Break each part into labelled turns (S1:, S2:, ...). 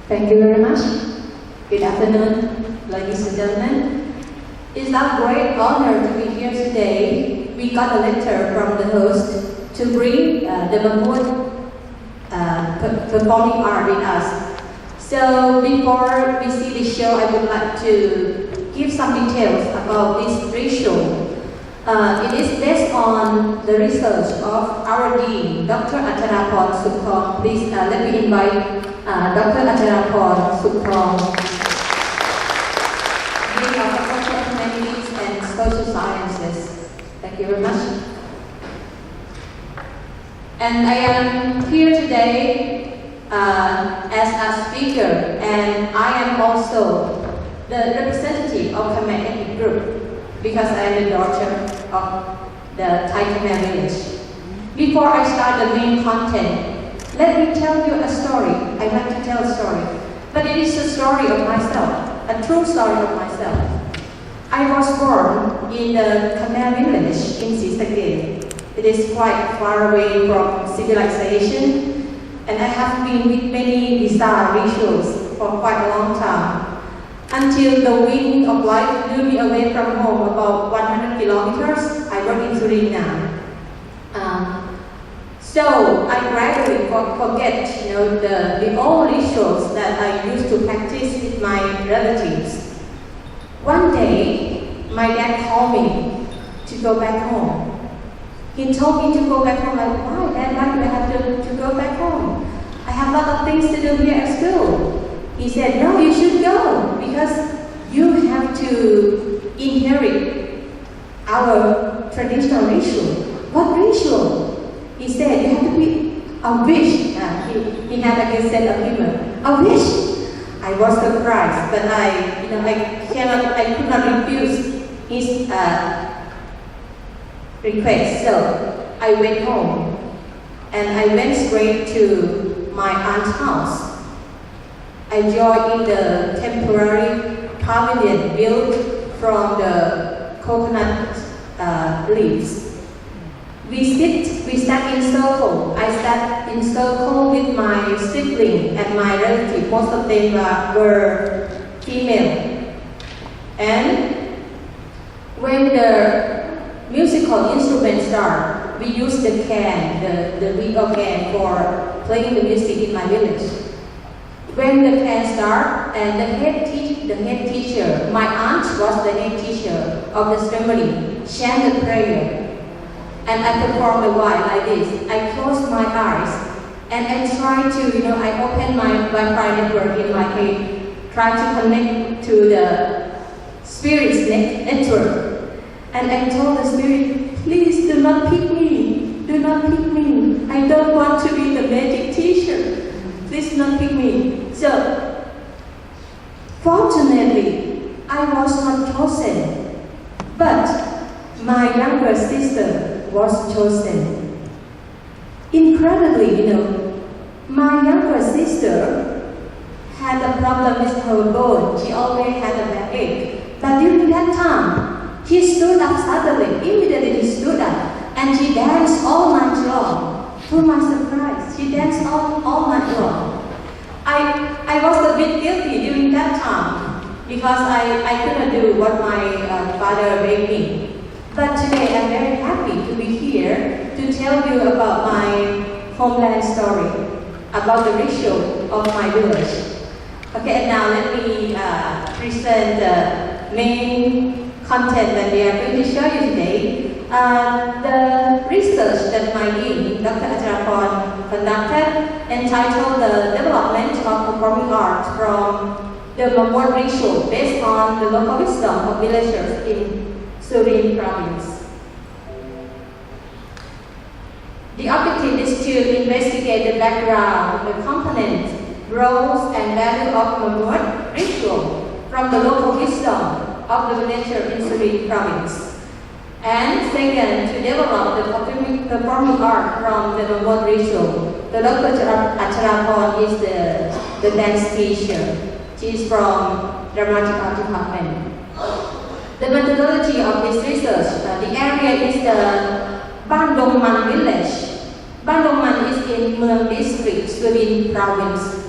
S1: Thank you very much. Good afternoon, ladies and gentlemen. It's a great honor to be here today. We got a letter from the host to bring the Ma-muad performing art with us. So before we see the show, I would like to give some details about this ritual. It is based on the research of our dean, Dr. Acharapon Sukhong. Please let me invite Dr. Acharapon Sukhong, Dean of Faculty of Humanities and Social Sciences. Thank you very much. And I am here today as a speaker, and I am also the representative of Khmer ethnic group because I am the daughter of the Thai-Khmer village. Before I start the main content, let me tell you a story. I like to tell a story, but it is a story of myself, a true story of myself. I was born in the Khmer village in Sisakhe. It is quite far away from civilization, and I have been with many bizarre rituals for quite a long time, until the wind of life blew me away from home about 100 kilometers. I work in Surin now. So I gradually forget, the old rituals that I used to practice with my relatives. One day, my dad called me to go back home. He told me to go back home. Like, why, Dad? Why do I have to go back home? I have a lot of things to do here at school. He said, no, you should go because you have to inherit our traditional ritual. What ritual? He said, you have to be a witch. He had like a sense of humor. A witch? I was surprised, but I could not refuse his request. So I went home and I went straight to my aunt's house. I joined in the temporary pavilion built from the coconut leaves. We sat in circle. I sat in circle with my sibling and my relative. Most of them were female. And when the musical instruments start, we use the khaen, the reed organ for playing the music in my village. When the khaen start, and the head teacher, my aunt was the head teacher of the ceremony, chant the prayer. And I performed a while like this. I closed my eyes and I try to, I open my Wi-Fi network in my head, try to connect to the spirit's network. And I told the spirit, please do not pick me. Do not pick me. I don't want to be the magic teacher. Please do not pick me. So, fortunately, I was not chosen. But my younger sister was chosen. Incredibly, my younger sister had a problem with her bone. She always had a backache. But during that time, she stood up suddenly. Immediately she stood up and she danced all night long. To my surprise, she danced all night long. I was a bit guilty during that time because I couldn't do what my father begged me. But today I'm very happy to be here to tell you about my homeland story, about the ritual of my village. Okay, and now let me present the main content that we are going to show you today. The research that my dean, Dr. Acharapon, conducted entitled The Development of Performing Arts from the Ma-muad ritual based on the local wisdom of villagers in Surin Province. The objective is to investigate the background, the components, roles, and value of Ma-muad ritual from the local wisdom of the villager in Surin Province. And second, to develop the performing art from the Ma-muad ritual. The Dr. Acharapon is the dance teacher. She is from Dramatic Art Department. The methodology of this research, the area is the Ban Dong Man village. Ban Dong Man is in Mueang district, Surin Province.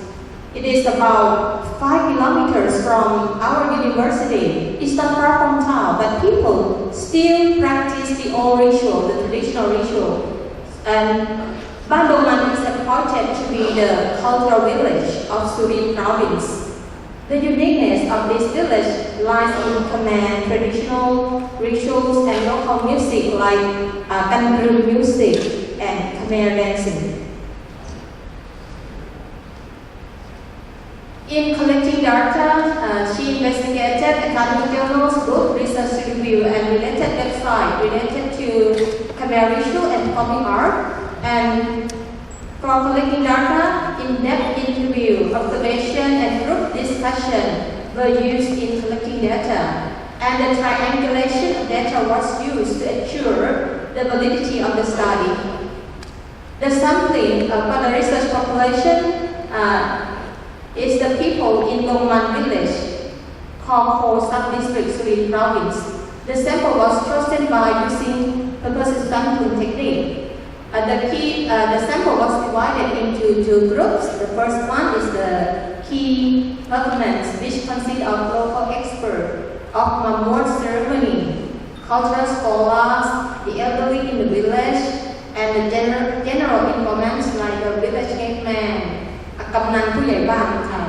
S1: It is about 5 kilometers from our university. It's not far from town, but people still practice the old ritual, the traditional ritual. And Bandoman is appointed to be the cultural village of Surin Province. The uniqueness of this village lies in Khmer traditional rituals and local music like kan-truem music and Khmer dancing. In collecting data, she investigated academic journals, book research review, and related websites related to Khmer ritual and performing art. And for collecting data, in-depth interview, observation, and group discussion were used in collecting data. And the triangulation of data was used to ensure the validity of the study. The sampling for the research population is the people in Longman village, called sub-district Surin Province. The sample was chosen by using purposive sampling technique. The sample was divided into 2 groups. The first one is the key performance, which consists of local experts of Ma-muad ceremony, cultural scholars, the elderly in the village, and the general informants like the village headman, Kamnan Pujai Ban Thai,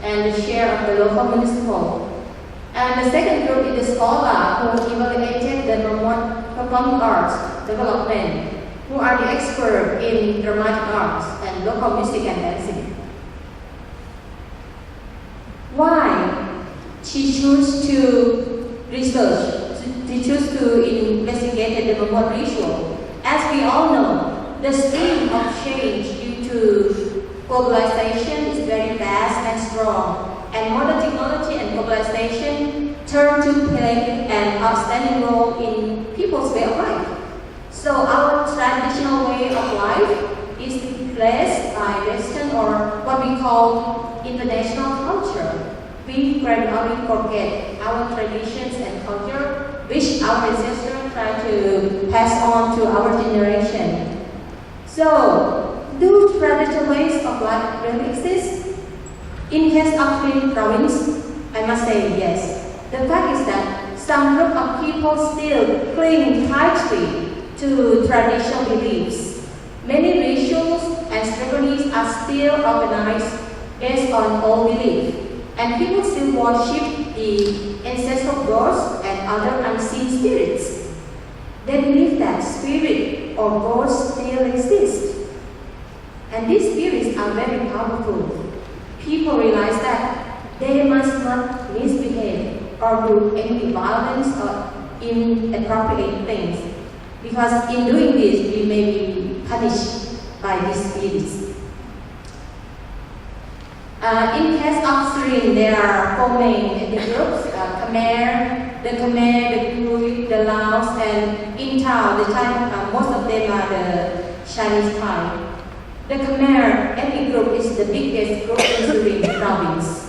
S1: and the chair of the local municipal. And the second group is the scholar who evaluated the Ma-muad performing arts development, who are the experts in dramatic arts and local music and dancing. Why she chose to research, she chose to investigate the Ma-muad ritual? As we all know, the stream of change due to globalization is very fast and strong, and modern technology and globalization turn to play an outstanding role in people's way of life. So our traditional way of life is replaced by Western or what we call international culture. We gradually forget our traditions and culture, which our ancestors try to pass on to our generation. So, do traditional ways of life really exist? In case of Surin Province, I must say yes. The fact is that some group of people still cling tightly to traditional beliefs. Many rituals and ceremonies are still organized based on old belief, and people still worship the ancestral gods and other unseen spirits. They believe that spirit or ghosts still exist. And these spirits are very powerful. People realize that they must not misbehave or do any violence or inappropriate things, because in doing this, we may be punished by these spirits. In case of Surin, there are 4 main ethnic groups: Khmer, the Kru, the Laos, and in town, the Thai, most of them are the Chinese Thai. The Khmer ethnic group is the biggest group in Surin Province.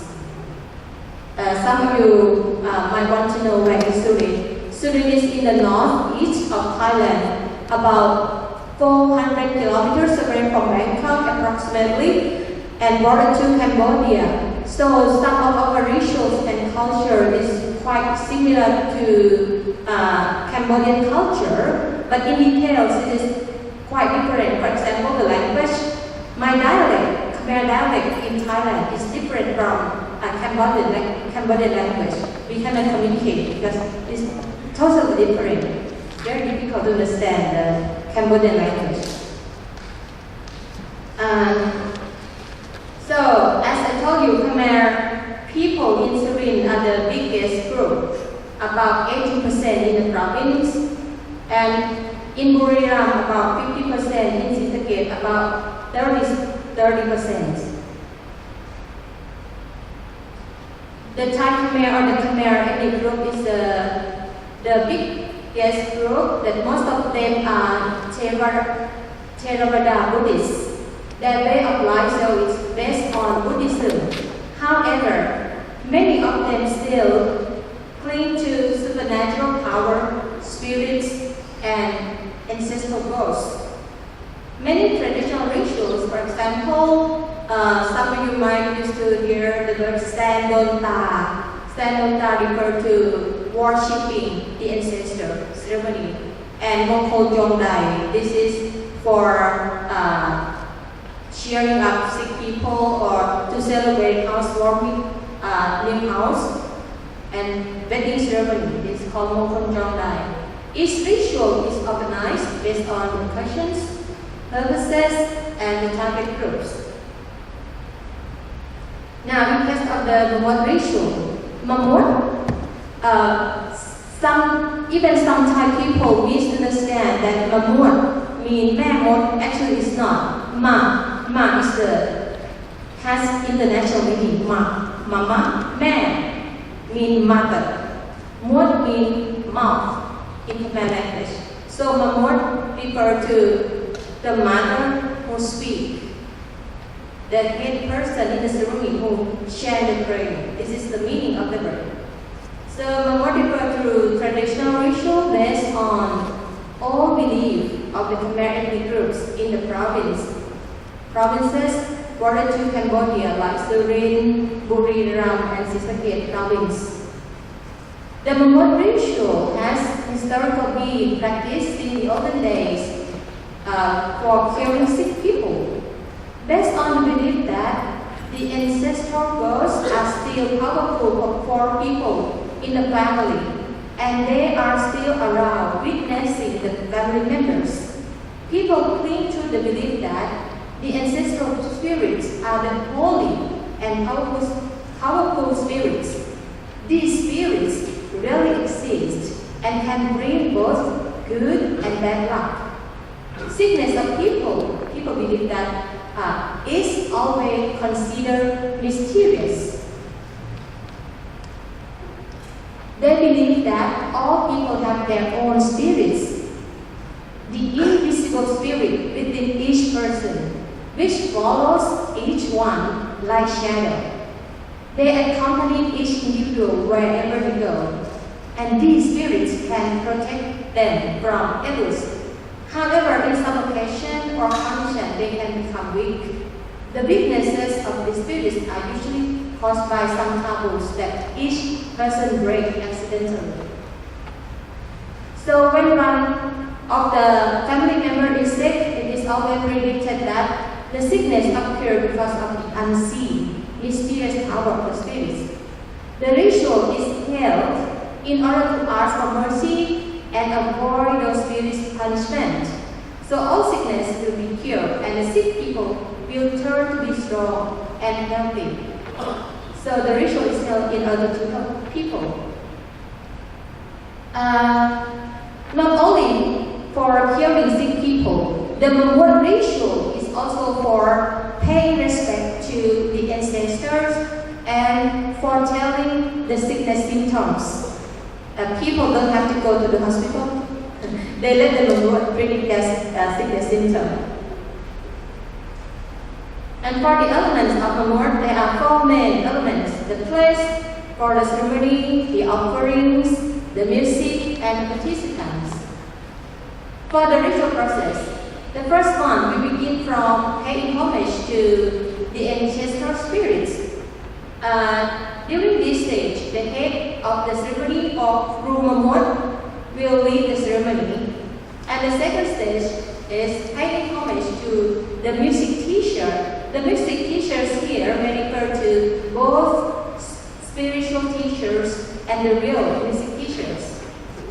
S1: Some of you might want to know where is Surin. Surin is in the northeast of Thailand, about 400 kilometers away from Bangkok approximately, and border to Cambodia. So some of our rituals and culture is quite similar to Cambodian culture, but in details it is quite different. For example, the language, my dialect, Khmer dialect in Thailand is different from Cambodian language. We cannot communicate because it's totally different. Very difficult to understand the Cambodian language. So, as I told you, Khmer people in Surin are the biggest group, about 80% in the province, and in Buriram about 50%, in Sitagate about 30%. The Thai-Khmer or the Khmer ethnic group is the biggest group, that most of them are Theravada Buddhists. Their way of lifestyle is based on Buddhism. However, many of them still cling to supernatural power, spirits, and ancestral ghosts. Many traditional rituals, for example, some of you might used to Sandonta. Sandonta refer to worshipping the ancestor ceremony. And Mokol Jongdai, this is for cheering up sick people or to celebrate housewarming, new house, and wedding ceremony. It's called Mokol Jongdai. Each ritual is organized based on occasions, purposes, and the target groups. Now, in case of the Ma-muad ritual, Ma-muad, some Thai people misunderstand that Ma-muad means Ma-muad. Actually, it's not. Ma has international meaning. Mama, man means mother. Muad means mouth in Khmer language. So Ma-muad refer to the mother who speaks. The head person in the ceremony who chant the prayer. This is the meaning of the word. So Ma-muad refer to traditional ritual based on all belief of the Khmer ethnic groups in the provinces border to Cambodia like Surin, Buriram, and Sisaket province. The Ma-muad ritual has historically been practiced in the olden days for curing sick people, based on the belief that the ancestral ghosts are still powerful for people in the family, and they are still around witnessing the family members. People cling to the belief that the ancestral spirits are the holy and powerful spirits. These spirits really exist and can bring both good and bad luck. Sickness of people believe that is always considered mysterious. They believe that all people have their own spirits, the invisible spirit within each person, which follows each one like shadow. They accompany each individual wherever they go, and these spirits can protect them from evils. However, in some occasion or condition, they can become weak. The weaknesses of the spirits are usually caused by some taboos that each person breaks accidentally. So when one of the family members is sick, it is always predicted that the sickness occurs because of the unseen, mysterious power of the spirits. The ritual is held in order to ask for mercy and avoid those spirits' punishment. So all sickness will be cured, and the sick people will turn to be strong and healthy. So the ritual is held in order to help people. Not only for curing sick people, the Ma-muad ritual is also for paying respect to the ancestors and for telling the sickness symptoms. People don't have to go to the hospital. They let the Ma-muad predict their sickness symptom. And for the elements of Ma-muad, there are four main elements: the place for the ceremony, the offerings, the music, and the participants. For the ritual process, the first one, we begin from paying homage to the ancestral spirits. During this stage, the head of the ceremony or Kru Ma-muad will lead the ceremony. And the second stage is paying homage to the music teacher. The music teachers here may refer to both spiritual teachers and the real music teachers.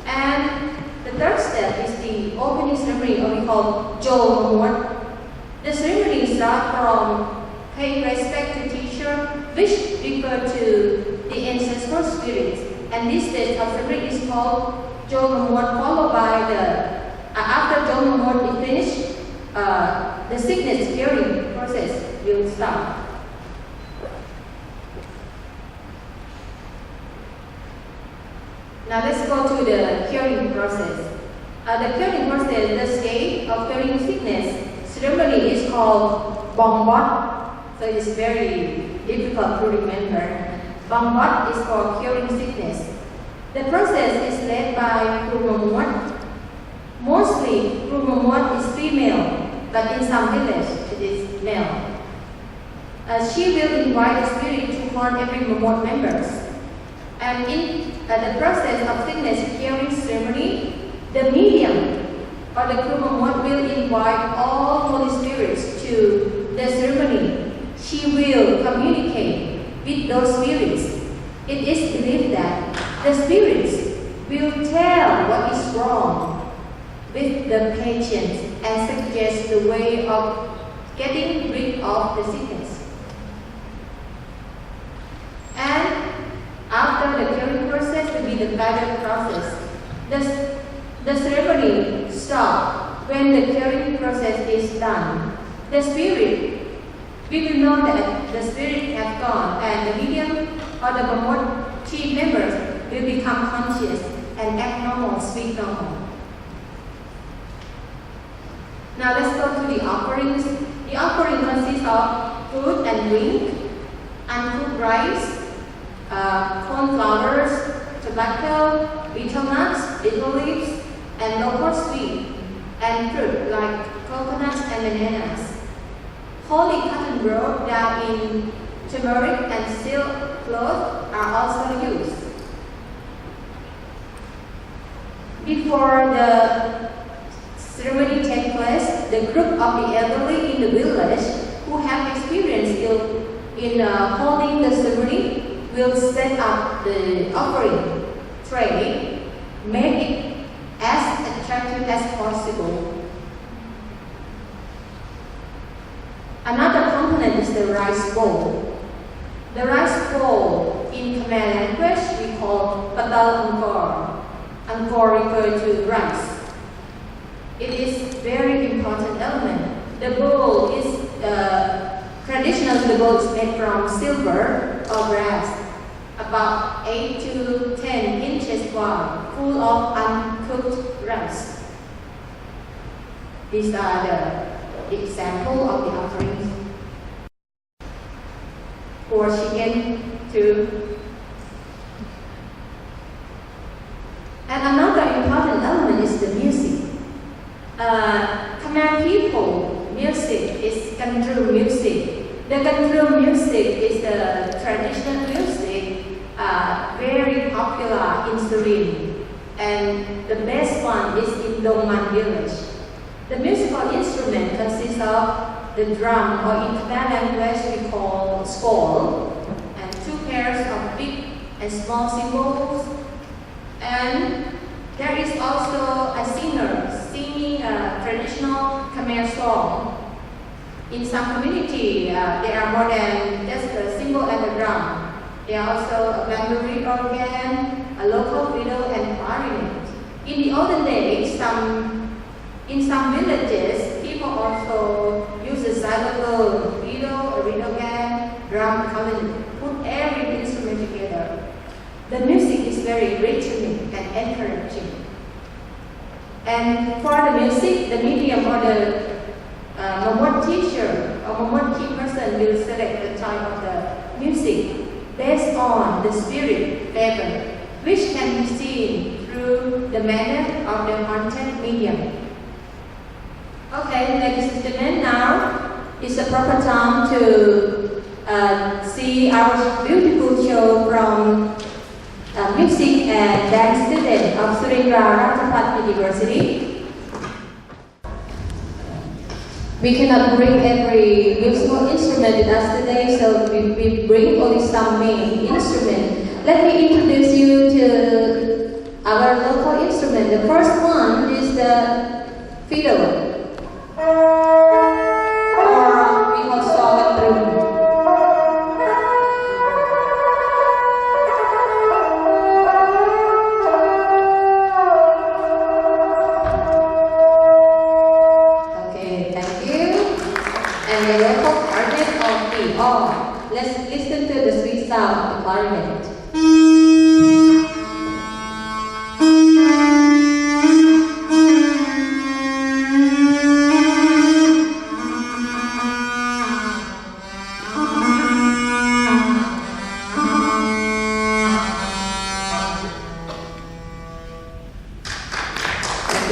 S1: And the third step is the opening ceremony, or we call Jo Ma-muad. The ceremony starts from paying respect to teacher, which refer to the ancestral spirits. And this stage of ceremony is called Jo Ma-muad, followed by after Jo Ma-muad is finished, the sickness curing process will start. Now let's go to the curing process. The curing process, the stage of curing sickness ceremony is called Bong-bot. So it's very difficult to remember. Bong-bot is for curing sickness. The process is led by Kru Ma-muad. Mostly, Kru Ma-muad is female, but in some villages it is male. She will invite the spirit to inform every Ma-muad members. And in the process of signature hearing ceremony, the medium or the Kru Ma-muad will invite all Holy Spirits to the ceremony. She will communicate with those spirits. It is believed that the spirits will tell what is wrong with the patient and suggest the way of getting rid of the sickness. And after the curing process will be the guided process. The ceremony stops when the curing process is done. The spirit, we will know that the spirit has gone, and the medium or the Ma-muad team members will become conscious and act normal, speak normal. Now let's go to the offerings. The offering consists of food and drink, uncooked rice, cornflowers, tobacco, betel nuts, betel leaves, and local sweet, and fruit like coconuts and bananas. Holy cotton rope done in turmeric and silk cloth are also used. Before the ceremony takes place, the group of the elderly in the village who have experience in holding the ceremony will set up the offering tray, make it as attractive as possible. Another component is the rice bowl. The rice bowl in Khmer language we call patal-angkor. Angkor refers to rice. It is very important element. The bowl is traditionally the bowl is made from silver or brass, about 8 to 10 inches wide, full of uncooked rice. These are the example of the offerings. For chicken too. And another important element is the music. Khmer people music is kan-truem music. The kan-truem music is the traditional music, very popular in Surin, and the best one is in Dongman village. The musical instrument consists of the drum, or in Khmer language we call skol, and 2 pairs of big and small cymbals, and there is also a singer singing a traditional Khmer song. In some community, there are more than just the cymbal and the drum. There are also a bamboo organ, a local fiddle, and clarinet. In the olden days, in some villages, people also use a xylophone, fiddle, a reed organ, drum, clarinet, put every instrument together. The music is very rhythmic and encouraging. And for the music, the medium or the Ma-muad teacher or Ma-muad key person will select the type of the music based on the spirit level, which can be seen through the manner of the content medium. Okay, ladies and gentlemen, now is the proper time to see our beautiful show from music and dance student of Surindra Rajabhat University. We cannot bring every musical instrument with us today, so we bring only some main instrument. Let me introduce you to our local instrument. The first one is the fiddle, or we call kan-truem. Let's listen to the sweet sound of the clarinet.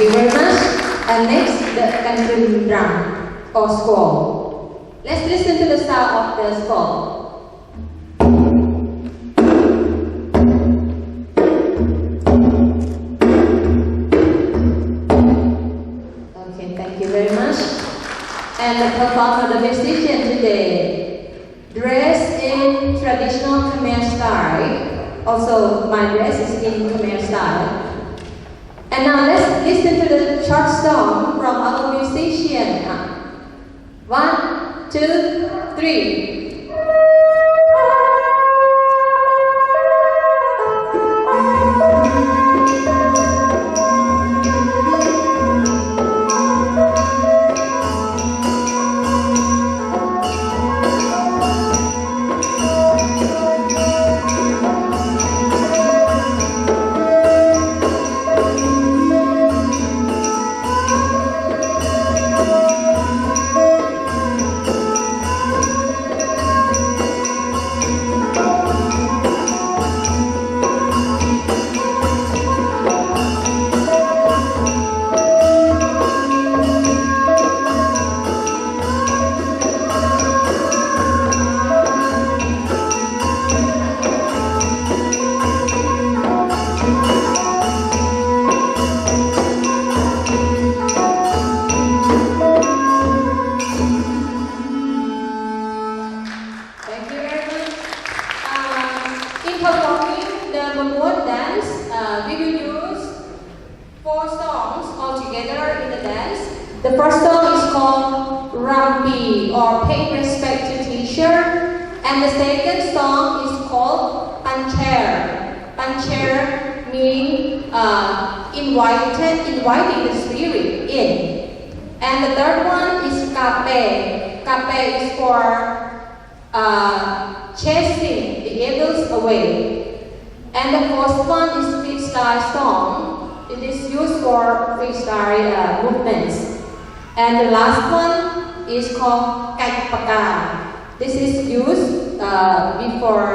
S1: Thank you very much. And next, the kan-truem drum or skol. Let's listen to the sound of the skol. dressed in traditional Khmer style. Also, my dress is in Khmer style. And now let's listen to the short song from our musician. 1, 2, 3. Ma-muad dance, we will use 4 songs all together in the dance. The first song is called Karb-Pe, or Pay Respect to Teacher, and the second song is called Pleng-Gun-Chere. Pleng-Gun-Chere means inviting the spirit in. And the third one is Karb-Pe. Karb-Pe is for chasing the evils away. And the fourth one is freestyle song. It is used for freestyle movements. And the last one is called kan-truem. This is used before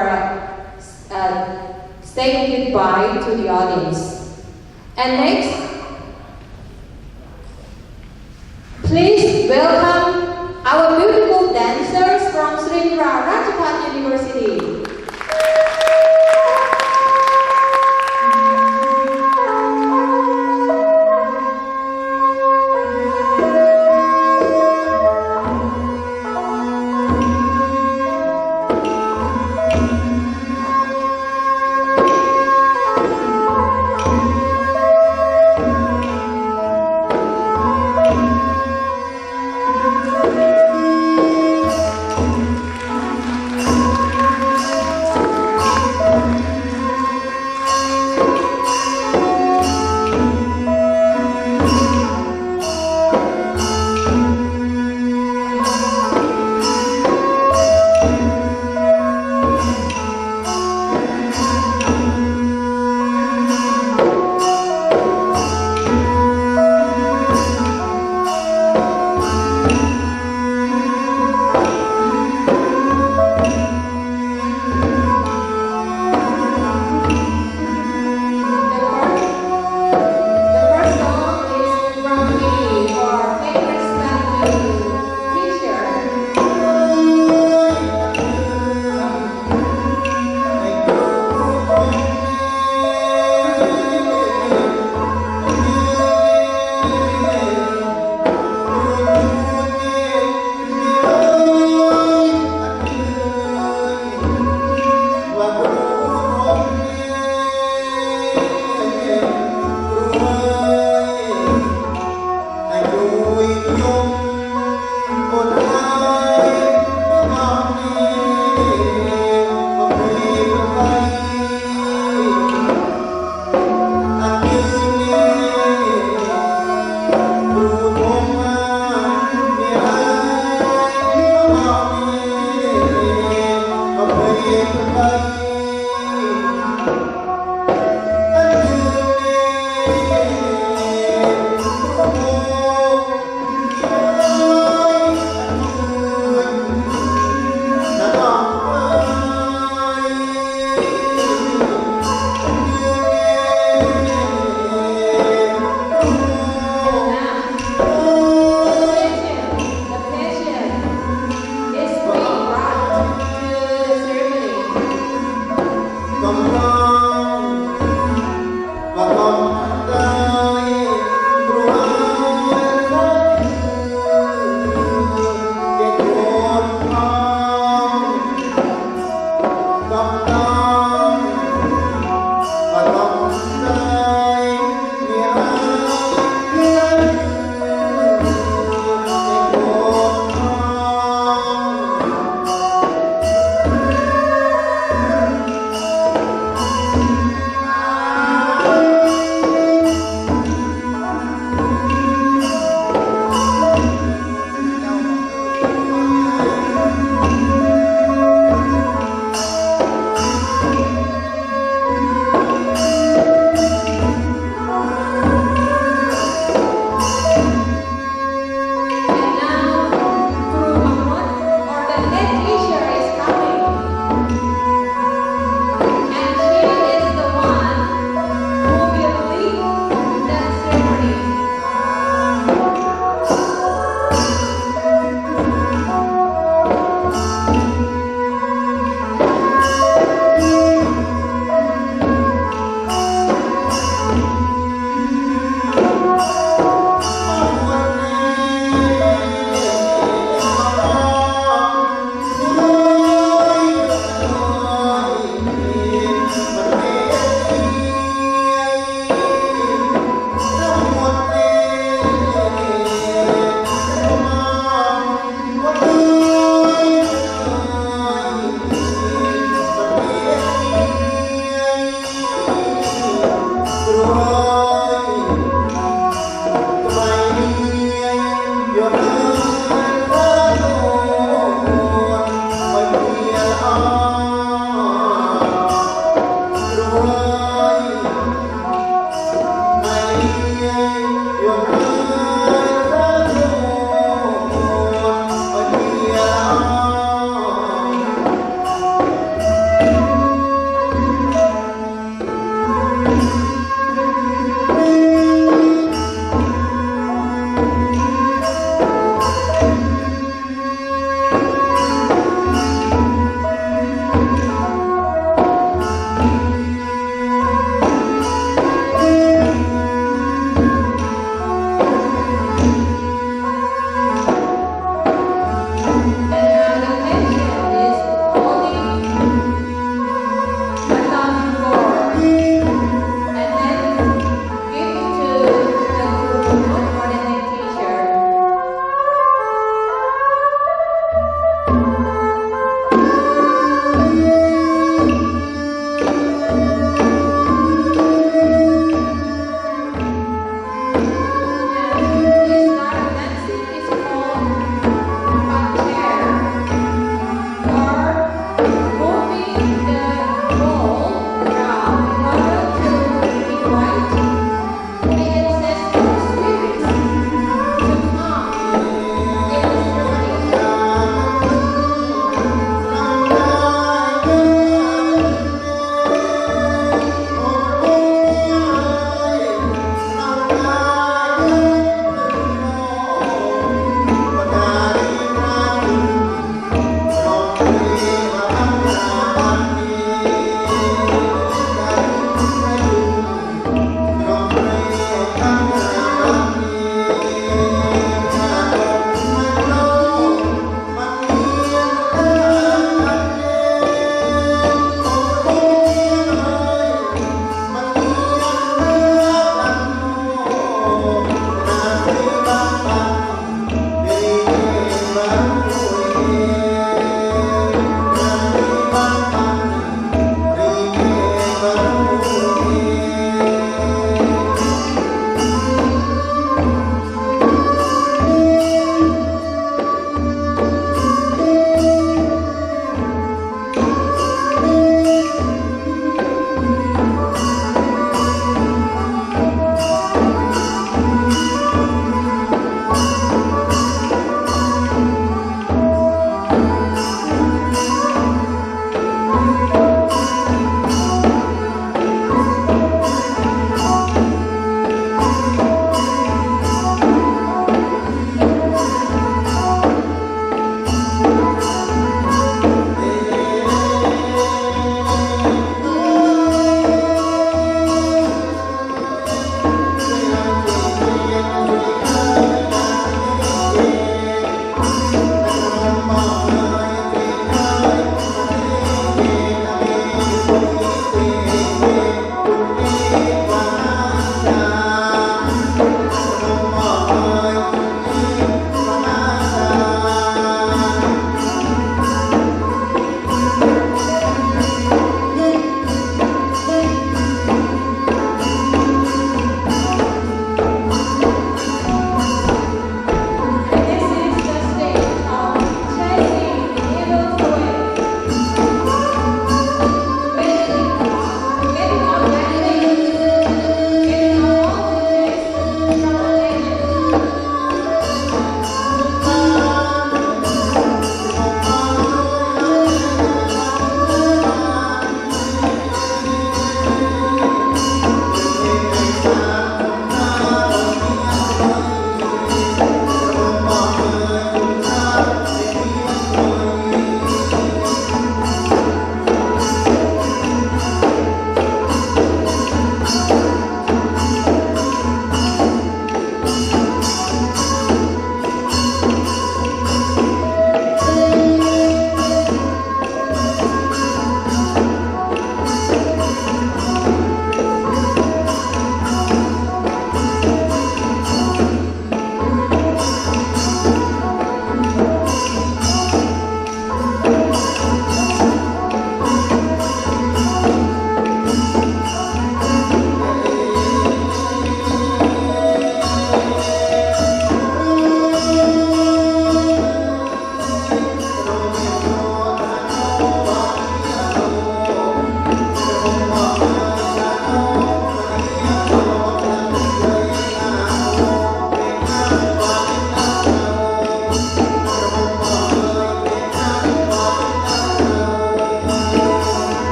S1: saying goodbye to the audience. And next, please welcome our beautiful dancers from Surindra Rajabhat University.
S2: Come on.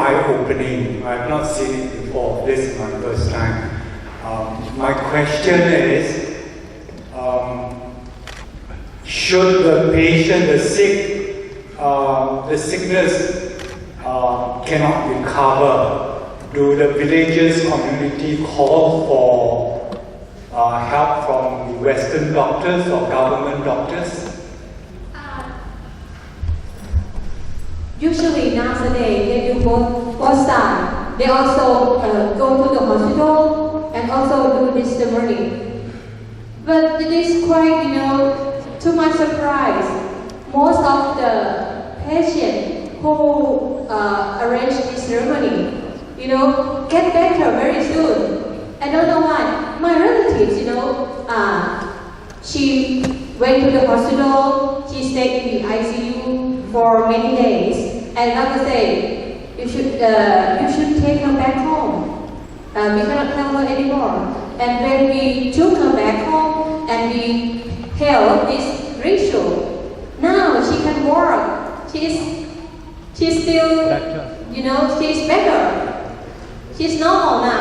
S2: eye-opening. I have not seen it before. This is my first time. My question is, should the patient, the sick, the sickness cannot recover, do the villages community call for help from the Western doctors or government doctors?
S1: Usually nowadays they do both sides. They also go to the hospital and also do this delivery. But it is quite, too much surprise. Most of the patients who arrange ceremony, get better very soon. I don't know why. My relatives, she went to the hospital, she stayed in the ICU for many days, and doctor said, you should take her back home. We cannot help her anymore. And when we took her back home and we held this ritual, now she can work. She's still, she's better. She's normal now.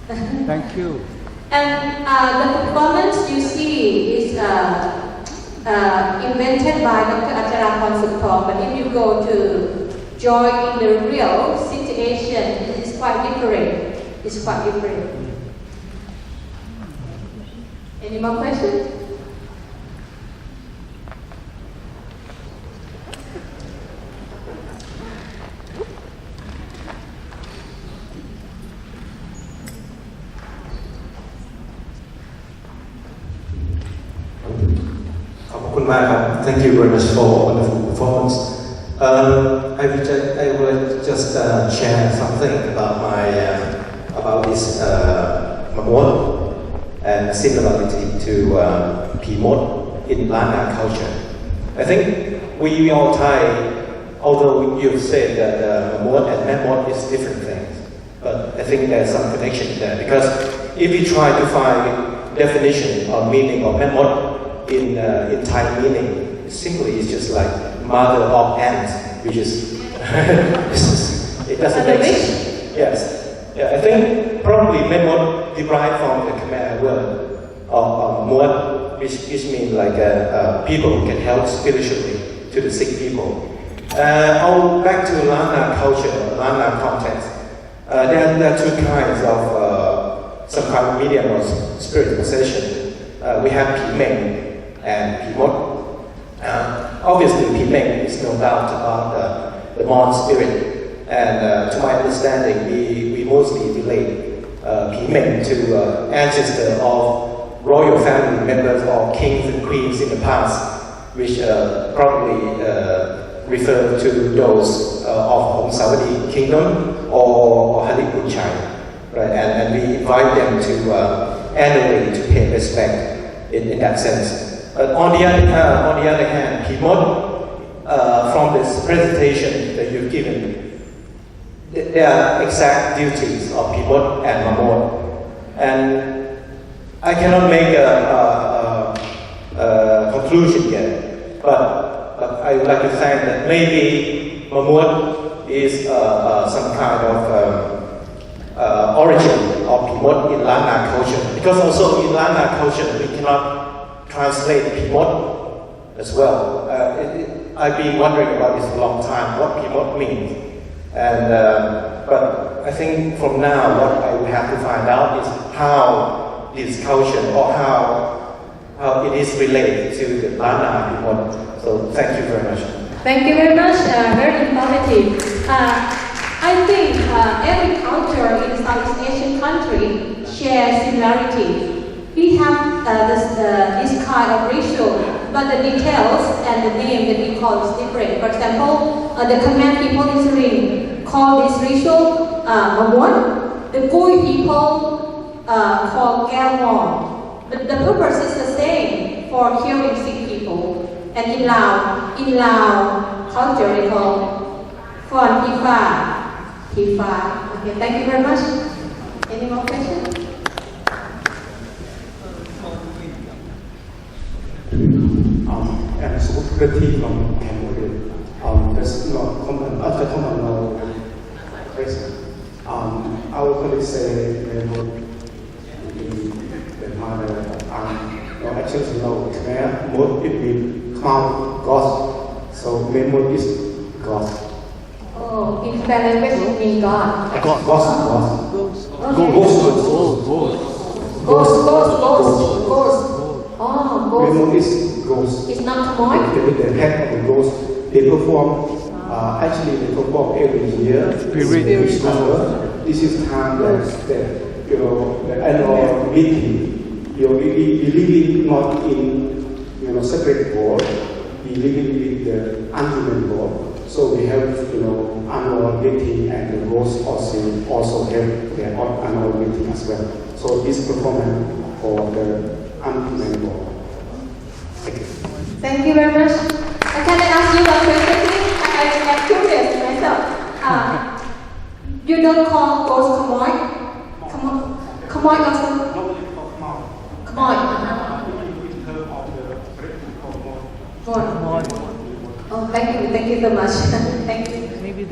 S3: Thank you.
S1: And the performance you see is invented by Dr. Acharapon Sukthong, but if you go to join in the real situation, it's quite different. It's quite different. Any more questions?
S4: Thank you very much for wonderful performance. I will just share something about this Ma-muad and similarity to P-mod in Lanka culture. I think we all Thai, although you've said that Ma-muad and Ma-muad is different things, but I think there's some connection there, because if we try to find definition or meaning of Ma-muad in Thai meaning, simply it's just like mother of ants, which is it doesn't make sense. Yes, yeah, I think probably Ma-muad derived from the Khmer word of muad, which means like people who can help spiritually to the sick people. I'll back to Lanka culture, Lanka context. There are two kinds of some kind of medium or spirit possession. We have P-meng and P-mod. Obviously, P-meng is no doubt about the Mon spirit, and to my understanding, we mostly relate P-meng to ancestor of royal family members or kings and queens in the past, which probably refer to those of Hong Saudi Kingdom or Haripun-Chai, right? And we invite them to annually to pay respect in that sense. But on the other hand, P-mod, from this presentation that you've given, there are exact duties of P-mod and Ma-muad, and I cannot make a conclusion yet. But I would like to thank that maybe Ma-muad is some kind of origin of P-mod in Lanka culture, because also in Lanka culture we cannot translate P-mod as well. I've been wondering about this for a long time, what P-mod means. And but I think from now, what I will have to find out is how this culture or how it is related to the Lanka P-mod. So thank you very much.
S1: Thank you very much. Very informative. I think every culture in Southeast Asian country shares similarity. We have this kind of ritual, but the details and the name that we call is different. For example, the Khmer people in Surin call this ritual Ma-muad. The Khoi people call Galmon. But the purpose is the same for curing sick people. And in Lao culture, they call Phon Tifa. Okay, thank you very much. Any more questions?
S5: And security from Cambodia. There's not common, other common law question. Our colleagues say they would be the mother no actually no Khmer, most it means cloud God. So Ma-muad is God.
S1: Oh, in Khmer language it means God.
S5: God.
S1: Ghost. Oh, ghost.
S5: Ma-muad is ghost.
S1: It's not Khmer.
S5: The head of the ghost. They perform. Actually, they perform every year. Spirit number. This is time that the annual meeting. We live not in separate world. We live in the unhuman world. So we have annual meeting host also held their own annual meeting as well. So this performance for the unbelievable. Thank you.
S1: Thank you very much. Can I ask you one question, please? I am curious myself. You don't call ghost Khmer? Khmer also? Khmer. Oh, thank you so much. Thank you.